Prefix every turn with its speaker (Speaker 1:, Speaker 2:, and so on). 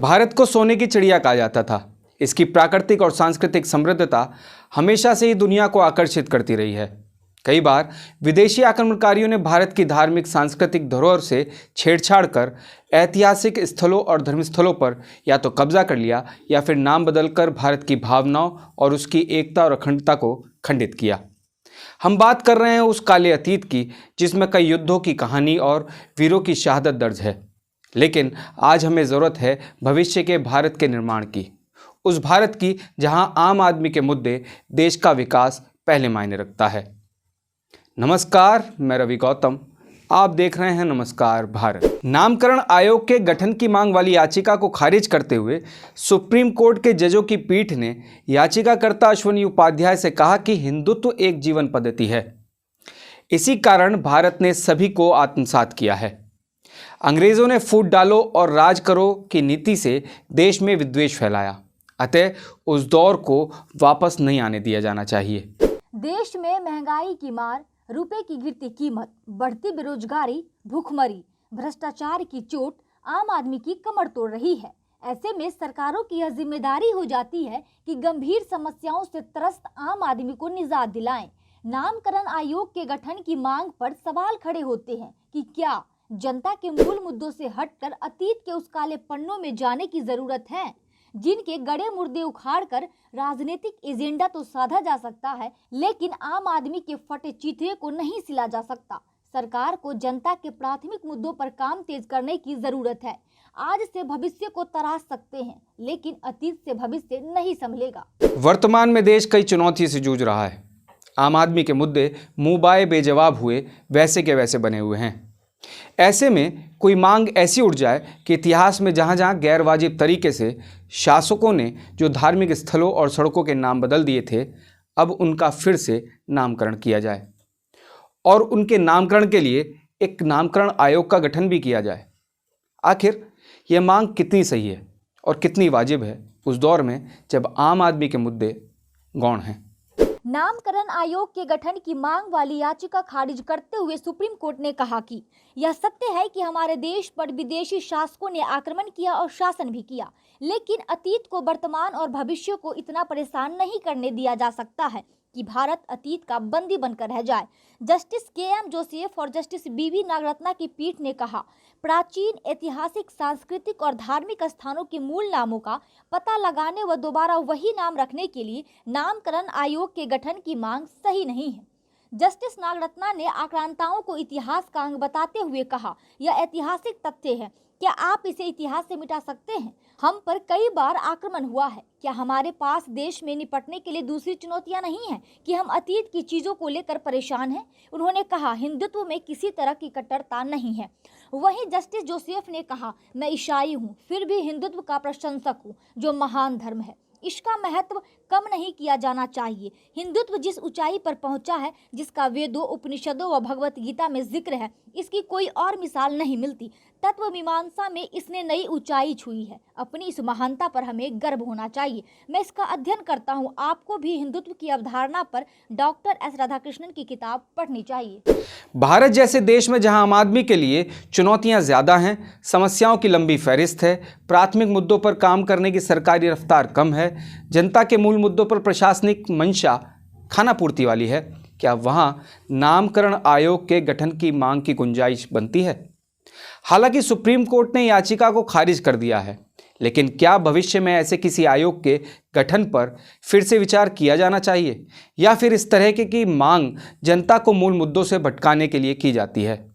Speaker 1: भारत को सोने की चिड़िया कहा जाता था। इसकी प्राकृतिक और सांस्कृतिक समृद्धता हमेशा से ही दुनिया को आकर्षित करती रही है। कई बार विदेशी आक्रमणकारियों ने भारत की धार्मिक सांस्कृतिक धरोहर से छेड़छाड़ कर ऐतिहासिक स्थलों और धर्मस्थलों पर या तो कब्जा कर लिया या फिर नाम बदलकर भारत की भावनाओं और उसकी एकता और अखंडता को खंडित किया। हम बात कर रहे हैं उस काले अतीत की जिसमें कई युद्धों की कहानी और वीरों की शहादत दर्ज है। लेकिन आज हमें ज़रूरत है भविष्य के भारत के निर्माण की, उस भारत की जहां आम आदमी के मुद्दे देश का विकास पहले मायने रखता है। नमस्कार, मैं रवि गौतम, आप देख रहे हैं नमस्कार भारत। नामकरण आयोग के गठन की मांग वाली याचिका को खारिज करते हुए सुप्रीम कोर्ट के जजों की पीठ ने याचिकाकर्ता अश्विनी उपाध्याय से कहा कि हिंदुत्व एक जीवन पद्धति है। इसी कारण भारत ने सभी को आत्मसात किया है। अंग्रेजों ने फूट डालो और राज करो की नीति से देश में विद्वेष फैलाया, अतः उस दौर को वापस नहीं आने दिया जाना चाहिए।
Speaker 2: देश में महंगाई की मार, रुपए की गिरती कीमत, बढ़ती बेरोजगारी, भूखमरी, भ्रष्टाचार की चोट आम आदमी की कमर तोड़ रही है। ऐसे में सरकारों की यह जिम्मेदारी हो जाती है कि गंभीर समस्याओं से त्रस्त आम आदमी को निजात दिलाएं। नामकरण आयोग के गठन की मांग पर सवाल खड़े होते हैं कि क्या जनता के मूल मुद्दों से हटकर अतीत के उस काले पन्नों में जाने की जरूरत है, जिनके गड़े मुर्दे उखाड़कर राजनीतिक एजेंडा तो साधा जा सकता है, लेकिन आम आदमी के फटे चीथड़े को नहीं सिला जा सकता। सरकार को जनता के प्राथमिक मुद्दों पर काम तेज करने की जरूरत है। आज से भविष्य को तराश सकते हैं, लेकिन अतीत से भविष्य नहीं संभलेगा।
Speaker 1: वर्तमान में देश कई चुनौती से जूझ रहा है। आम आदमी के मुद्दे मुंह बाए बेजवाब हुए वैसे के वैसे बने हुए हैं। ऐसे में कोई मांग ऐसी उठ जाए कि इतिहास में जहाँ जहाँ गैर वाजिब तरीके से शासकों ने जो धार्मिक स्थलों और सड़कों के नाम बदल दिए थे, अब उनका फिर से नामकरण किया जाए और उनके नामकरण के लिए एक नामकरण आयोग का गठन भी किया जाए। आखिर यह मांग कितनी सही है और कितनी वाजिब है उस दौर में जब आम आदमी के मुद्दे गौण हैं।
Speaker 2: नामकरण आयोग के गठन की मांग वाली याचिका खारिज करते हुए सुप्रीम कोर्ट ने कहा कि यह सत्य है कि हमारे देश पर विदेशी शासकों ने आक्रमण किया और शासन भी किया, लेकिन अतीत को वर्तमान और भविष्य को इतना परेशान नहीं करने दिया जा सकता है कि भारत अतीत का बंदी बनकर रह जाए। Justice KM. जोसेफ और जस्टिस बी.वी. नागरत्ना की पीठ ने कहा, प्राचीन ऐतिहासिक, सांस्कृतिक और धार्मिक स्थानों के मूल नामों का पता लगाने व दोबारा वही नाम रखने के लिए नामकरण आयोग के गठन की मांग सही नहीं है। जस्टिस नागरत्ना ने आक्रांताओं को इतिहास का अंग बताते हुए कहा, यह ऐतिहासिक तथ्य है, क्या आप इसे इतिहास से मिटा सकते हैं? हम पर कई बार आक्रमण हुआ है, क्या हमारे पास देश में निपटने के लिए दूसरी चुनौतियां नहीं हैं कि हम अतीत की चीज़ों को लेकर परेशान हैं? उन्होंने कहा, हिंदुत्व में किसी तरह की कट्टरता नहीं है। वहीं जस्टिस जोसेफ ने कहा, मैं ईसाई हूँ, फिर भी हिंदुत्व का प्रशंसक हूँ, जो महान धर्म है। इसका महत्व कम नहीं किया जाना चाहिए। हिंदुत्व जिस ऊंचाई पर पहुंचा है, जिसका वेदों, उपनिषदों व भगवत गीता में जिक्र है, इसकी कोई और मिसाल नहीं मिलती। तत्व मीमांसा में इसने नई ऊंचाई छुई है। अपनी इस महानता पर हमें गर्व होना चाहिए। मैं इसका अध्ययन करता हूँ। आपको भी हिंदुत्व की अवधारणा पर डॉक्टर एस राधाकृष्णन की किताब पढ़नी चाहिए।
Speaker 1: भारत जैसे देश में जहां आम आदमी के लिए चुनौतियां ज़्यादा हैं, समस्याओं की लंबी फहरिस्त है, प्राथमिक मुद्दों पर काम करने की सरकारी रफ्तार कम है, जनता के मूल मुद्दों पर प्रशासनिक मंशा खाना पूर्ति वाली है, क्या वहां नामकरण आयोग के गठन की मांग की गुंजाइश बनती है? हालांकि सुप्रीम कोर्ट ने याचिका को खारिज कर दिया है, लेकिन क्या भविष्य में ऐसे किसी आयोग के गठन पर फिर से विचार किया जाना चाहिए या फिर इस तरह की मांग जनता को मूल मुद्दों से भटकाने के लिए की जाती है?